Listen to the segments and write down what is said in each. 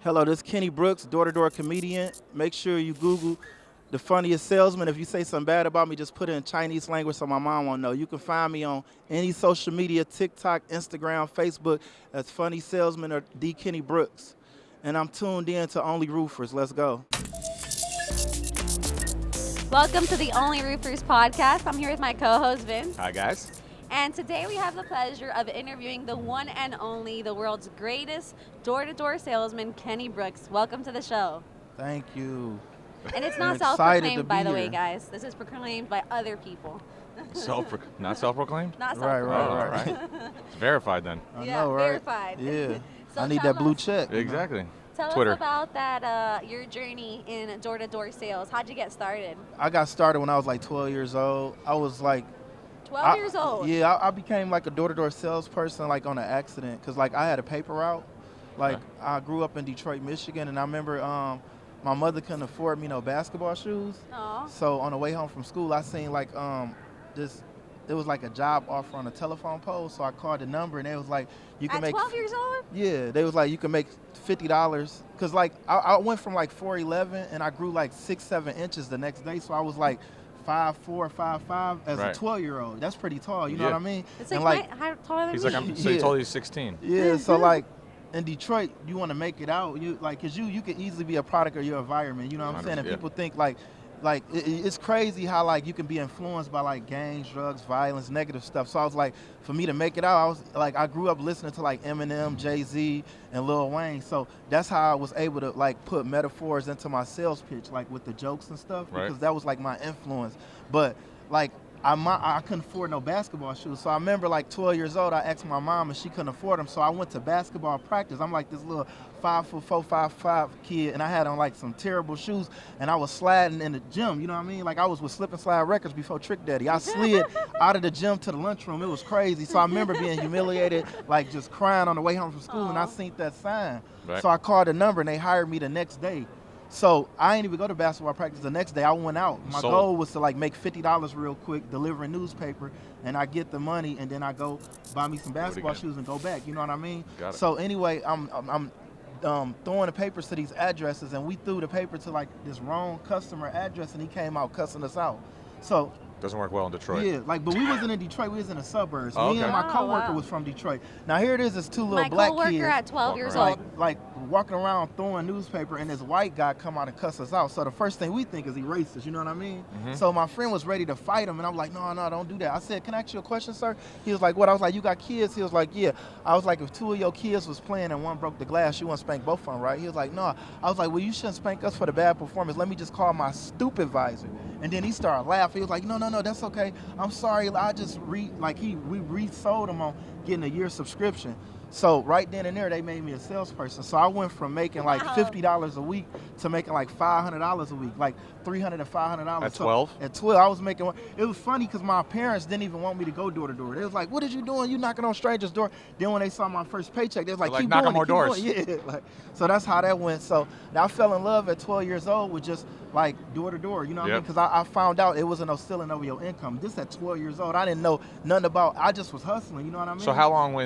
Hello, this is Kenny Brooks, door-to-door comedian. Make sure you Google the funniest salesman. If you say something bad about me, just put it in Chinese language so my mom won't know. You can find me on any social media, TikTok, Instagram, Facebook, as Funny Salesman or D. Kenny Brooks. And I'm tuned in to Only Roofers. Let's go. Welcome to the Only Roofers podcast. I'm here with my co-host Vince. Hi, guys. And today we have the pleasure of interviewing the one and only, the world's greatest door-to-door salesman, Kenny Brooks. Welcome to the show. Thank you. And it's I'm not excited to self-proclaimed, be by the way, here. guys. This is proclaimed by other people. Not self-proclaimed? Not Right, self-proclaimed. All right. It's verified then. I Yeah, know, right? verified. Yeah. So I need tell that blue us- check. Exactly. Tell Twitter. us about that, your journey in door-to-door sales. How'd you get started? I got started when I was like 12 years old. I was like 12 years old. Yeah, I became like a door-to-door salesperson like on an accident because like I had a paper route. Like Okay. I grew up in Detroit, Michigan, and I remember my mother couldn't afford me no basketball shoes. Aw. So on the way home from school, I seen like this. It was like a job offer on a telephone pole. So I called the number, and they was like, "You can At make." 12 years old? Yeah, they was like, "You can make $50." Cause like I went from like 4'11" and I grew like 6-7 inches the next day. So I was like 5'4", 5'5" as a Right. 12-year-old. That's pretty tall. You know Yeah. what I mean? It's And, like, how taller than He's me? like, so he Yeah. told you he's 16. Yeah, so like in Detroit, you want to make it out. You like, cause you can easily be a product of your environment. You know what I'm saying? And 100%, yeah. people think like it's crazy how like you can be influenced by like gangs, drugs, violence, negative stuff. So I was like, for me to make it out, I was like, I grew up listening to like Eminem, Jay-Z, and Lil Wayne. So that's how I was able to like put metaphors into my sales pitch, like with the jokes and stuff, Right. because that was like my influence. But like I couldn't afford no basketball shoes. So I remember like 12 years old, I asked my mom and she couldn't afford them. So I went to basketball practice. I'm like this little 5'4", 5'5" kid, and I had on like some terrible shoes, and I was sliding in the gym. You know what I mean? Like I was with Slip and Slide Records before Trick Daddy. I slid out of the gym to the lunchroom. It was crazy. So I remember being humiliated, like just crying on the way home from school, and I Aw. seen that sign. Right. So I called the number, and they hired me the next day. So I ain't even go to basketball practice the next day. I went out. My Sold. goal was to like make $50 real quick, deliver a newspaper, and I get the money, and then I go buy me some basketball again. shoes and go back. You know what I mean? Got it. So anyway, I'm throwing the papers to these addresses, and we threw the paper to like this wrong customer address, and he came out cussing us out. So Doesn't work well in Detroit. yeah, like, but we wasn't in Detroit. We was in the suburbs. Oh, Me and okay. my Oh, coworker wow. was from Detroit. Now here it is, it's two little My black coworker kids. at 12 Walking years around. old. Like walking around throwing newspaper, and this white guy come out and cuss us out. So the first thing we think is he racist, you know what I mean? Mhm. So my friend was ready to fight him, and I'm like, no, don't do that. I said, can I ask you a question, sir? He was like, what? I was like, you got kids? He was like, yeah. I was like, if two of your kids was playing and one broke the glass, you wouldn't spank both of them, right? He was like, no. I was like, well, you shouldn't spank us for the bad performance. Let me just call my stupid advisor. And then he started laughing. He was like, no, that's okay. I'm sorry. I just we resold him on getting a year subscription. So right then and there, they made me a salesperson. So I went from making like Wow. $50 a week to making like $500 a week, like $300 and $500. At So 12? At 12, I was making. It was funny because my parents didn't even want me to go door to door. They was like, "What are you doing? You knocking on strangers' door?" Then when they saw my first paycheck, they was like, They're like, "Keep "Knock on doing more it, keep doors." doing it." Yeah, like, so that's how that went. So I fell in love at 12 years old with just like door to door. You know what I mean? Yep. Because I found out it wasn't no stealing over your income. Just at 12 years old, I didn't know nothing about. I just was hustling. You know what I mean? So how long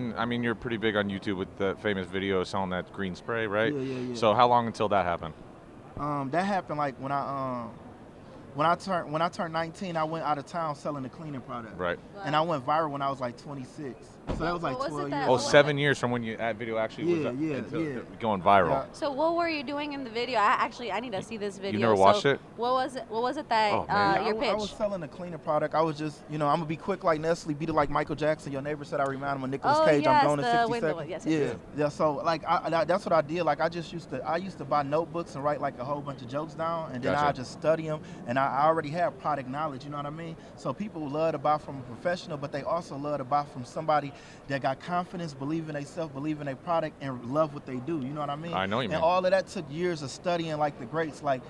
you're pretty big on YouTube with the famous video selling that green spray, right? Yeah. So how long until that happened? That happened like when I turned 19, I went out of town selling the cleaning product. Right. And I went viral when I was like 26. So that was like What was it 12 that- years. Oh, what was 7 years from when that video actually Yeah, was yeah. going viral. Yeah. So what were you doing in the video? I need to see this video. never watched So it? What was it? What was it that Oh, man. your I was pitch? selling a cleaner product. I was just, I'm gonna be quick like Nestle, beat it like Michael Jackson. Your neighbor said I remind him of Nicolas Oh, Cage. yes, I'm going to the 60 window seconds. one. Yes, yeah, yes, yeah. So like, that's what I did. Like, I used to buy notebooks and write like a whole bunch of jokes down, and then Gotcha. I just study them. And I already have product knowledge. You know what I mean? So people love to buy from a professional, but they also love to buy from somebody that got confidence, believe in themselves, believe in their product, and love what they do. You know what I mean? I know what you mean. And all of that took years of studying like the greats, like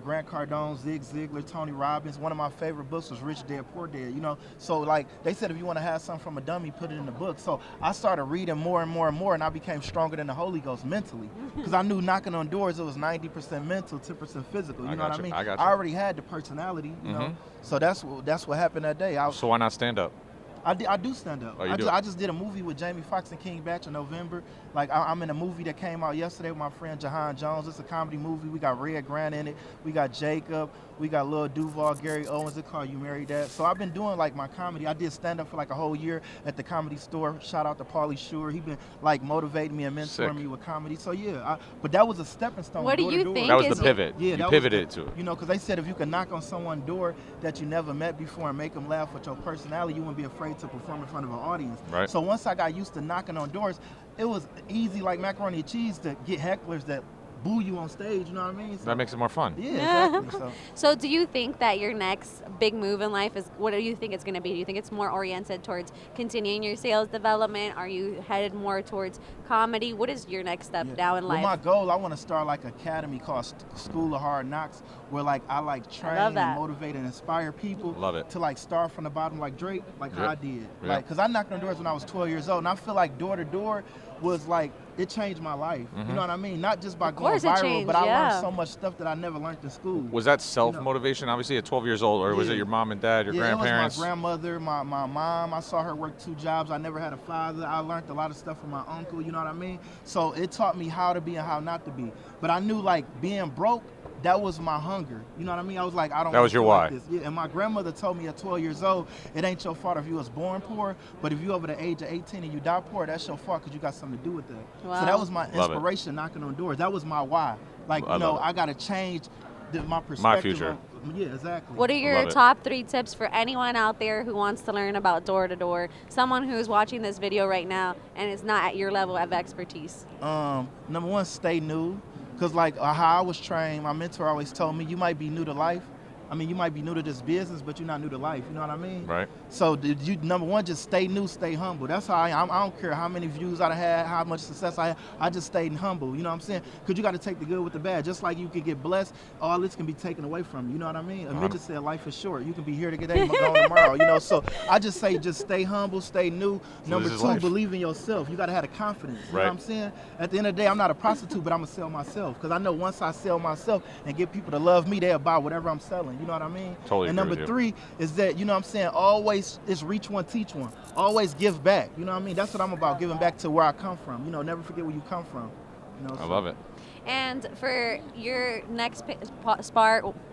Grant Cardone, Zig Ziglar, Tony Robbins. One of my favorite books was Rich Dad Poor Dad. So like they said, if you want to have something from a dummy, put it in the book. So I started reading more and more and more, and I became stronger than the Holy Ghost mentally, because I knew knocking on doors, it was 90% mental, 10% physical. You know what I mean? I got you. I already had the personality, you know. Mhm. So that's what happened that day. So why not stand up? I do stand up. Oh, you do? I just did a movie with Jamie Foxx and King Batch in November, Like I'm in a movie that came out yesterday with my friend Jahan Jones. It's a comedy movie. We got Red Grant in it. We got Jacob. We got Lil Duval, Gary Owens. It's called You Married That. So I've been doing like my comedy. I did stand up for like a whole year at the Comedy Store. Shout out to Pauly Shore. He been like motivating me and mentoring Sick. me with comedy. So yeah, but that was a stepping stone. What do door to you door. think That was is the pivot. Yeah, you that was pivoted the- to it. You know, because they said if you can knock on someone's door that you never met before and make them laugh with your personality, you wouldn't be afraid to perform in front of an audience. Right. So once I got used to knocking on doors, it was easy like macaroni and cheese to get hecklers that boo you on stage. You know what I mean? So, That makes it more fun. yeah, exactly. So So do you think that your next big move in life is, what do you think it's going to be? Do you think it's more oriented towards continuing your sales development? Are you headed more towards comedy? What is your next step yeah. now in life? Well, my goal, I want to start like an academy called School of Hard Knocks, where like I like train and that. motivate and inspire people Love it. to like start from the bottom like Drake, like how Yep. I did. Yep. Like, cause I knocked on doors when I was 12 years old, and I feel like door to door was like, it changed my life. Mm-hmm. You know what I mean? Not just by going course it viral, changed, but I yeah. learned so much stuff that I never learned in school. Was that self-motivation, obviously, at 12 years old, or was Yeah. it your mom and dad, your Yeah, grandparents? it was my grandmother, my mom. I saw her work 2 jobs. I never had a father. I learned a lot of stuff from my uncle, you know what I mean? So it taught me how to be and how not to be. But I knew like being broke, that was my hunger. You know what I mean? I was like, I don't That wanna was your feel why. like this. Yeah, and my grandmother told me at 12 years old, it ain't your fault if you was born poor, but if you over the age of 18 and you die poor, that's your fault because you got something to do with that. Wow. So that was my Love it. inspiration knocking on doors. That was my why. Like, I you know, love it. I got to change my perspective. future. Yeah, exactly. What are your Love it. top 3 tips for anyone out there who wants to learn about door to door? Someone who's watching this video right now and is not at your level of expertise. Number one, stay new. Because like how I was trained, my mentor always told me, you might be new to life. I mean, you might be new to this business, but you're not new to life. You know what I mean? Right. So you number one, just stay new, stay humble. That's how I am. I don't care how many views I had, how much success I had. I just stayed humble. You know what I'm saying? Because you got to take the good with the bad. Just like you can get blessed, all this can be taken away from you. You know what I mean? A midget said life is short. You can be here today, gone tomorrow. You know, so I just say just stay humble, stay new. So Number this is 2, life. believe in yourself. You got to have the confidence. You know Right. what I'm saying? At the end of the day, I'm not a prostitute, but I'm going to sell myself. Because I know once I sell myself and get people to love me, they'll buy whatever I'm selling. You know what I mean? Totally And agree number with you. 3 is that, you know what I'm saying, always is reach one, teach one. Always give back. You know what I mean? That's what I'm about, giving back to where I come from. You know, never forget where you come from. You know, I love it. And for your next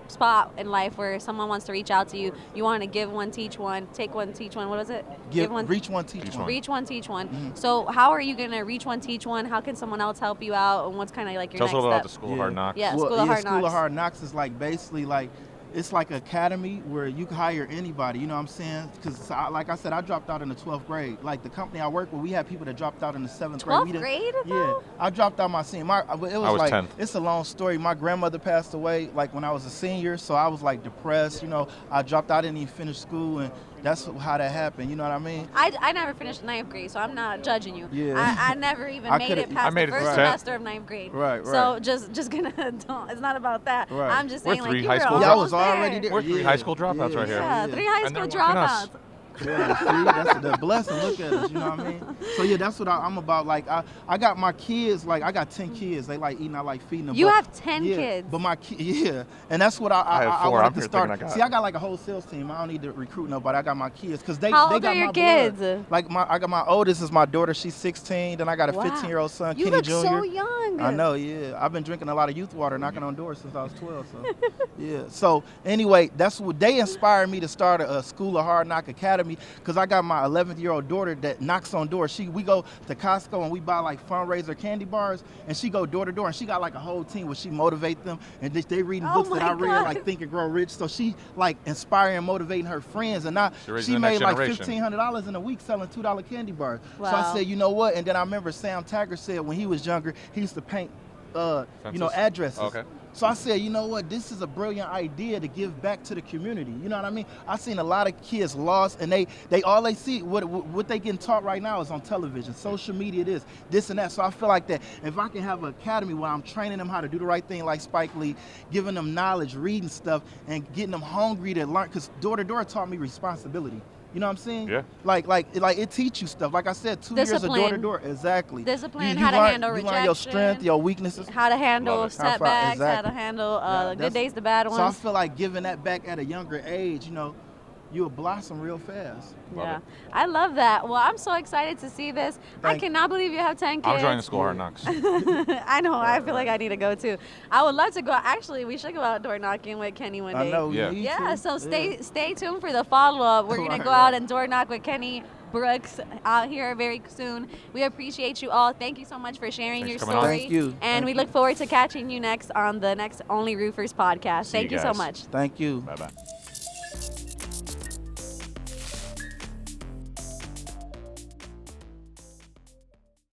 spot in life where someone wants to reach out to you, you want to give one, teach one, take one, teach one. What is it? Reach one, teach Teach one. one. Reach one, teach one. Mm-hmm. So how are you going to reach one, teach one? How can someone else help you out? And what's kind of like your Tell us a next little about the step? School of Hard Knocks. Yeah. School of Hard School of Knocks. Hard Knocks is like basically like, it's like an academy where you can hire anybody, you know what I'm saying? Because like I said, I dropped out in the 12th grade. Like the company I work with, we had people that dropped out in the 7th grade. 12th grade, Yeah, though? I dropped out my senior. It was I was like 10th. It's a long story. My grandmother passed away like when I was a senior, so I was like depressed. You know, I dropped out, I didn't even finish school, and that's how that happened. You know what I mean? I never finished 9th grade, so I'm not judging you. Yeah. I never even I made coulda- it past I made the it to first 10th. semester of 9th grade. Right, So right. just gonna don't. It's not about that. Right. I'm just We're saying like 3 you high were school Yeah, I almost was already there. We're 3 high school dropouts right here. Yeah, 3 high And school they're watching us. dropouts. Yeah, see, that's the blessing. Look at us, you know what I mean? So yeah, that's what I'm about. Like I got my kids, like I got 10 kids. They like eating, I like feeding them. You but- have 10 yeah, kids. But yeah, and that's what I have 4. wanted I'm to here start. thinking I got- See, I got like a whole sales team. I don't need to recruit nobody. I got my kids because they How they old got are your my kids? blood. Like I got my oldest is my daughter. She's 16. Then I got a Wow. 15-year-old son, You Kenny look Jr. so young. I know, yeah. I've been drinking a lot of youth water, knocking on doors since I was 12. So, yeah. So anyway, that's what they inspired me to start a School of Hard Knock Academy because I got my 11th-year-old daughter that knocks on doors. We go to Costco and we buy like fundraiser candy bars, and she go door to door, and she got like a whole team where she motivate them, and they reading Oh books that my I read, God. like Think and Grow Rich. So she like inspiring, motivating her friends, and now She's raising she the made next like generation. $1,500 in a week selling $2 candy bars. So I Wow. said, you know what? And then I remember Sam Taggart said when he was younger, he used to paint Fences? addresses. Okay. So I said, you know what, this is a brilliant idea to give back to the community. You know what I mean? I've seen a lot of kids lost, and they all they see, what they getting taught right now is on television, social media, this and that. So I feel like that if I can have an academy where I'm training them how to do the right thing like Spike Lee, giving them knowledge, reading stuff, and getting them hungry to learn, because door to door taught me responsibility. You know what I'm saying? Yeah. Like it teach you stuff. Like I said, 2 years of door to Discipline. door. Exactly. Discipline, You how to learn- handle You learn your rejection. strength, your weaknesses. How to handle Love it. setbacks, how to Exactly. handle Yeah, the good that's- days, the bad So I ones. feel like giving that back at a younger age, you know, you'll blossom real fast. Love Yeah, it. I love that. Well, I'm so excited to see this. I Thank- cannot believe you have 10 kids. I'm joining the School Hard Knocks. I know. I feel like I need to go too. I would love to go. Actually, we should go out door knocking with Kenny one day. I know. Yeah. You need Yeah. to. So stay Yeah. stay tuned for the follow up. We're gonna Right, go out right. and door knock with Kenny Brooks out here very soon. We appreciate you all. Thank you so much for sharing Thanks your for coming on. story. Thank you. And Thank we you. look forward to catching you next on the next Only Roofers podcast. See you Thank you so guys. much. Thank you. Bye bye.